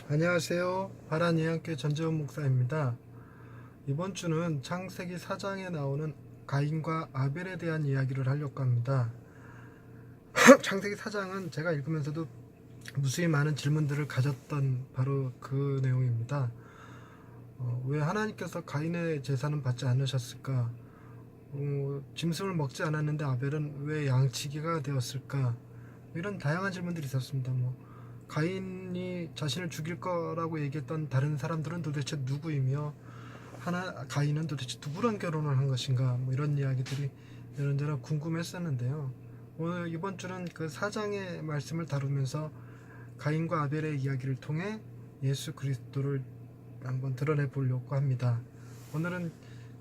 안녕하세요. 바란예언교회 전재원 목사입니다. 이번 주는 창세기 4장에 나오는 가인과 아벨에 대한 이야기를 하려고 합니다. 창세기 4장은 제가 읽으면서도 무수히 많은 질문들을 가졌던 바로 그 내용입니다. 왜 하나님께서 가인의 제사는 받지 않으셨을까? 짐승을 먹지 않았는데 아벨은 왜 양치기가 되었을까? 이런 다양한 질문들이 있었습니다. 가인이 자신을 죽일 거라고 얘기했던 다른 사람들은 도대체 누구이며 가인은 도대체 누구랑 결혼을 한 것인가, 이런 이야기들이 이런저런 궁금했었는데요. 오늘 이번 주는 그 4장의 말씀을 다루면서 가인과 아벨의 이야기를 통해 예수 그리스도를 한번 드러내 보려고 합니다. 오늘은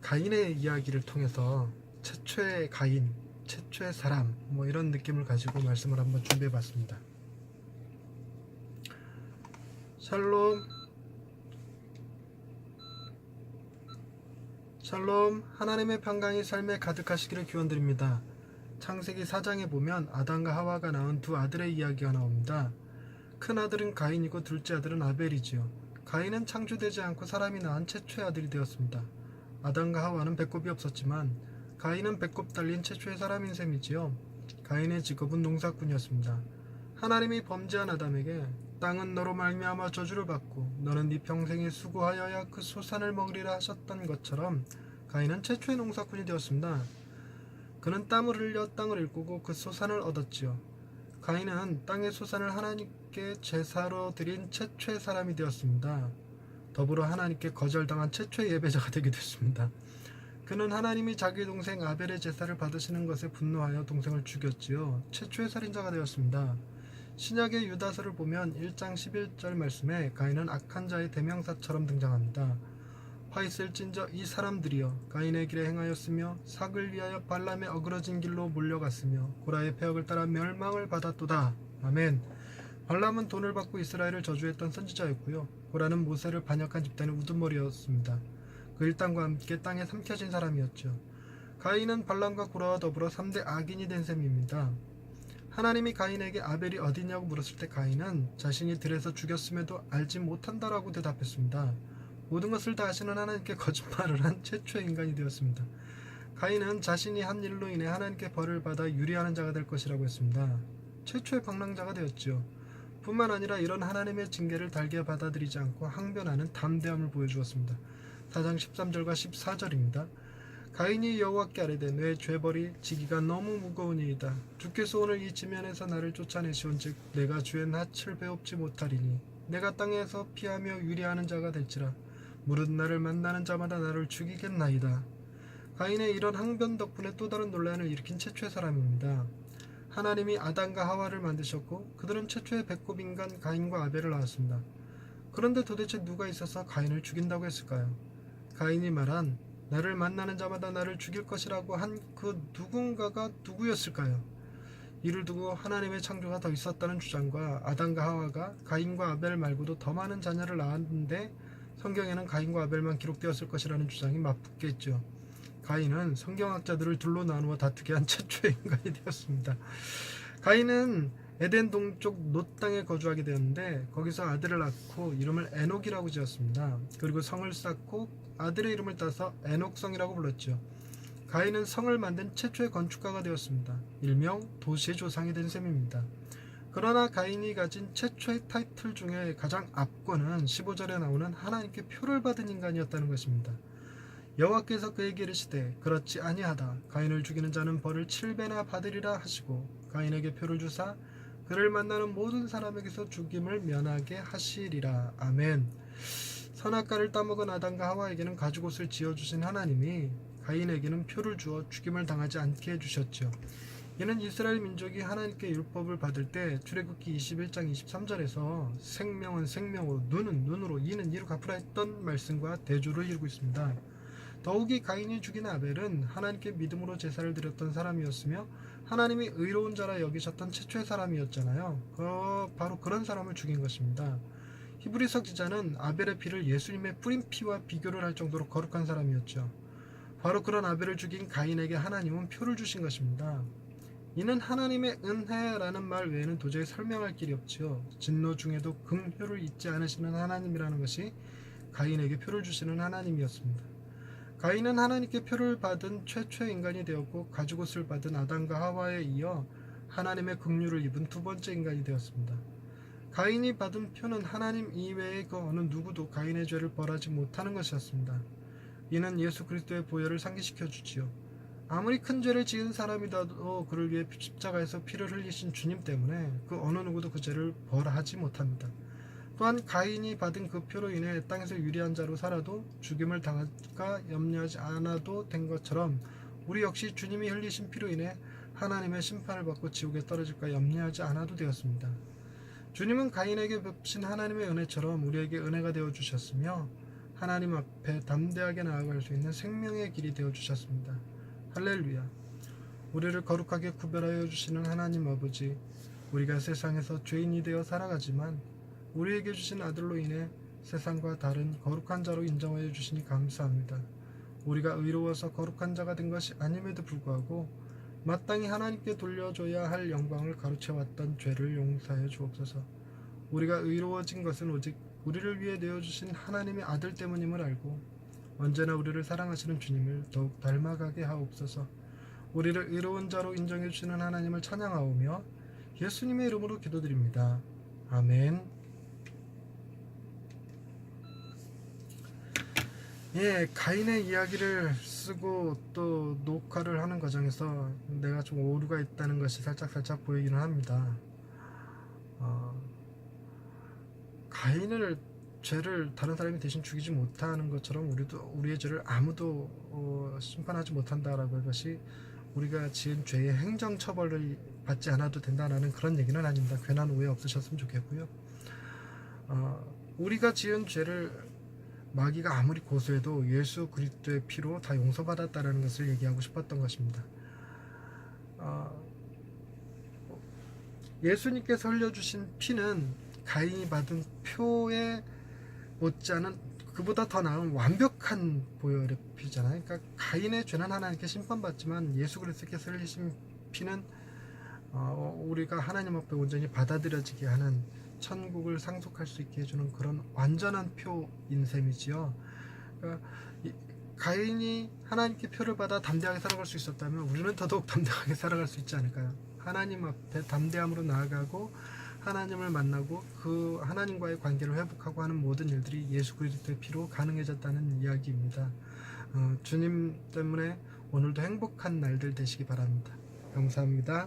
가인의 이야기를 통해서 최초의 가인, 최초의 사람, 이런 느낌을 가지고 말씀을 한번 준비해 봤습니다. 샬롬. 샬롬. 하나님의 평강이 삶에 가득하시기를 기원드립니다. 창세기 4장에 보면 아담과 하와가 낳은 두 아들의 이야기가 나옵니다. 큰 아들은 가인이고 둘째 아들은 아벨이지요. 가인은 창조되지 않고 사람이 낳은 최초의 아들이 되었습니다. 아담과 하와는 배꼽이 없었지만 가인은 배꼽 달린 최초의 사람인 셈이지요. 가인의 직업은 농사꾼이었습니다. 하나님이 범죄한 아담에게 땅은 너로 말미암아 저주를 받고 너는 네 평생에 수고하여야 그 소산을 먹으리라 하셨던 것처럼 가인은 최초의 농사꾼이 되었습니다. 그는 땀을 흘려 땅을 일구고 그 소산을 얻었지요. 가인은 땅의 소산을 하나님께 제사로 드린 최초의 사람이 되었습니다. 더불어 하나님께 거절당한 최초의 예배자가 되게 됐습니다. 그는 하나님이 자기 동생 아벨의 제사를 받으시는 것에 분노하여 동생을 죽였지요. 최초의 살인자가 되었습니다. 신약의 유다서를 보면 1장 11절 말씀에 가인은 악한 자의 대명사처럼 등장합니다. 화 있을진저 이 사람들이여 가인의 길에 행하였으며 삭을 위하여 발람의 어그러진 길로 몰려갔으며 고라의 폐역을 따라 멸망을 받았도다. 아멘. 발람은 돈을 받고 이스라엘을 저주했던 선지자였고요. 고라는 모세를 반역한 집단의 우두머리였습니다. 그 일당과 함께 땅에 삼켜진 사람이었죠. 가인은 발람과 고라와 더불어 3대 악인이 된 셈입니다. 하나님이 가인에게 아벨이 어디냐고 물었을 때 가인은 자신이 들에서 죽였음에도 알지 못한다라고 대답했습니다. 모든 것을 다 아시는 하나님께 거짓말을 한 최초의 인간이 되었습니다. 가인은 자신이 한 일로 인해 하나님께 벌을 받아 유리하는 자가 될 것이라고 했습니다. 최초의 방랑자가 되었지요. 뿐만 아니라 이런 하나님의 징계를 달게 받아들이지 않고 항변하는 담대함을 보여주었습니다. 4장 13절과 14절입니다. 가인이 여호와께 아뢰되 내 죄벌이 지기가 너무 무거우니이다. 주께서 오늘 이 지면에서 나를 쫓아내시온즉 내가 주의 낯을 배웁지 못하리니 내가 땅에서 피하며 유리하는 자가 될지라 무릇 나를 만나는 자마다 나를 죽이겠나이다. 가인의 이런 항변 덕분에 또 다른 논란을 일으킨 최초의 사람입니다. 하나님이 아담과 하와를 만드셨고 그들은 최초의 배꼽 인간 가인과 아벨을 낳았습니다. 그런데 도대체 누가 있어서 가인을 죽인다고 했을까요? 가인이 말한 나를 만나는 자마다 나를 죽일 것이라고 한 그 누군가가 누구였을까요? 이를 두고 하나님의 창조가 더 있었다는 주장과 아담과 하와가 가인과 아벨 말고도 더 많은 자녀를 낳았는데 성경에는 가인과 아벨만 기록되었을 것이라는 주장이 맞붙겠죠. 가인은 성경학자들을 둘로 나누어 다투게 한 최초의 인간이 되었습니다. 가인은 에덴 동쪽 놋 땅에 거주하게 되었는데 거기서 아들을 낳고 이름을 에녹이라고 지었습니다. 그리고 성을 쌓고 아들의 이름을 따서 에녹성이라고 불렀죠. 가인은 성을 만든 최초의 건축가가 되었습니다. 일명 도시의 조상이 된 셈입니다. 그러나 가인이 가진 최초의 타이틀 중에 가장 앞권은 15절에 나오는 하나님께 표를 받은 인간이었다는 것입니다. 여호와께서 그에게 이르시되 그렇지 아니하다. 가인을 죽이는 자는 벌을 7배나 받으리라 하시고 가인에게 표를 주사 그를 만나는 모든 사람에게서 죽임을 면하게 하시리라. 아멘. 선악과를 따먹은 아담과 하와에게는 가죽옷을 지어주신 하나님이 가인에게는 표를 주어 죽임을 당하지 않게 해주셨죠. 이는 이스라엘 민족이 하나님께 율법을 받을 때 출애굽기 21장 23절에서 생명은 생명으로 눈은 눈으로 이는 이로 갚으라 했던 말씀과 대조를 이루고 있습니다. 더욱이 가인이 죽인 아벨은 하나님께 믿음으로 제사를 드렸던 사람이었으며 하나님이 의로운 자라 여기셨던 최초의 사람이었잖아요. 바로 그런 사람을 죽인 것입니다. 히브리서 기자는 아벨의 피를 예수님의 뿌린 피와 비교를 할 정도로 거룩한 사람이었죠. 바로 그런 아벨을 죽인 가인에게 하나님은 표를 주신 것입니다. 이는 하나님의 은혜라는 말 외에는 도저히 설명할 길이 없지요. 진노 중에도 긍휼을 잊지 않으시는 하나님이라는 것이 가인에게 표를 주시는 하나님이었습니다. 가인은 하나님께 표를 받은 최초의 인간이 되었고 가죽옷을 받은 아담과 하와에 이어 하나님의 긍휼을 입은 두 번째 인간이 되었습니다. 가인이 받은 표는 하나님 이외의 그 어느 누구도 가인의 죄를 벌하지 못하는 것이었습니다. 이는 예수 그리스도의 보혈을 상기시켜 주지요. 아무리 큰 죄를 지은 사람이라도 그를 위해 십자가에서 피를 흘리신 주님 때문에 그 어느 누구도 그 죄를 벌하지 못합니다. 또한 가인이 받은 그 표로 인해 땅에서 유리한 자로 살아도 죽임을 당할까 염려하지 않아도 된 것처럼 우리 역시 주님이 흘리신 피로 인해 하나님의 심판을 받고 지옥에 떨어질까 염려하지 않아도 되었습니다. 주님은 가인에게 베푸신 하나님의 은혜처럼 우리에게 은혜가 되어 주셨으며 하나님 앞에 담대하게 나아갈 수 있는 생명의 길이 되어 주셨습니다. 할렐루야. 우리를 거룩하게 구별하여 주시는 하나님 아버지, 우리가 세상에서 죄인이 되어 살아가지만 우리에게 주신 아들로 인해 세상과 다른 거룩한 자로 인정하여 주시니 감사합니다. 우리가 의로워서 거룩한 자가 된 것이 아님에도 불구하고 마땅히 하나님께 돌려줘야 할 영광을 가로채왔던 죄를 용서하여 주옵소서. 우리가 의로워진 것은 오직 우리를 위해 내어주신 하나님의 아들 때문임을 알고 언제나 우리를 사랑하시는 주님을 더욱 닮아가게 하옵소서. 우리를 의로운 자로 인정해 주시는 하나님을 찬양하오며 예수님의 이름으로 기도드립니다. 아멘. 예, 가인의 이야기를 쓰고 또 녹화를 하는 과정에서 내가 좀 오류가 있다는 것이 살짝 보이기는 합니다. 가인을 죄를 다른 사람이 대신 죽이지 못하는 것처럼 우리도 우리의 죄를 아무도 심판하지 못한다라고 한 것이 우리가 지은 죄의 행정 처벌을 받지 않아도 된다라는 그런 얘기는 아닙니다. 괜한 오해 없으셨으면 좋겠고요. 우리가 지은 죄를 마귀가 아무리 고소해도 예수 그리스도의 피로 다 용서받았다라는 것을 얘기하고 싶었던 것입니다. 예수님께서 흘려주신 피는 가인이 받은 표에 못지않은 그보다 더 나은 완벽한 보혈의 피잖아요. 그러니까 가인의 죄는 하나님께 심판받지만 예수 그리스도께서 흘리신 피는 우리가 하나님 앞에 온전히 받아들여지게 하는 천국을 상속할 수 있게 해주는 그런 완전한 표인 셈이지요. 그러니까 가인이 하나님께 표를 받아 담대하게 살아갈 수 있었다면 우리는 더더욱 담대하게 살아갈 수 있지 않을까요? 하나님 앞에 담대함으로 나아가고 하나님을 만나고 그 하나님과의 관계를 회복하고 하는 모든 일들이 예수 그리스도의 피로 가능해졌다는 이야기입니다. 주님 때문에 오늘도 행복한 날들 되시기 바랍니다. 감사합니다.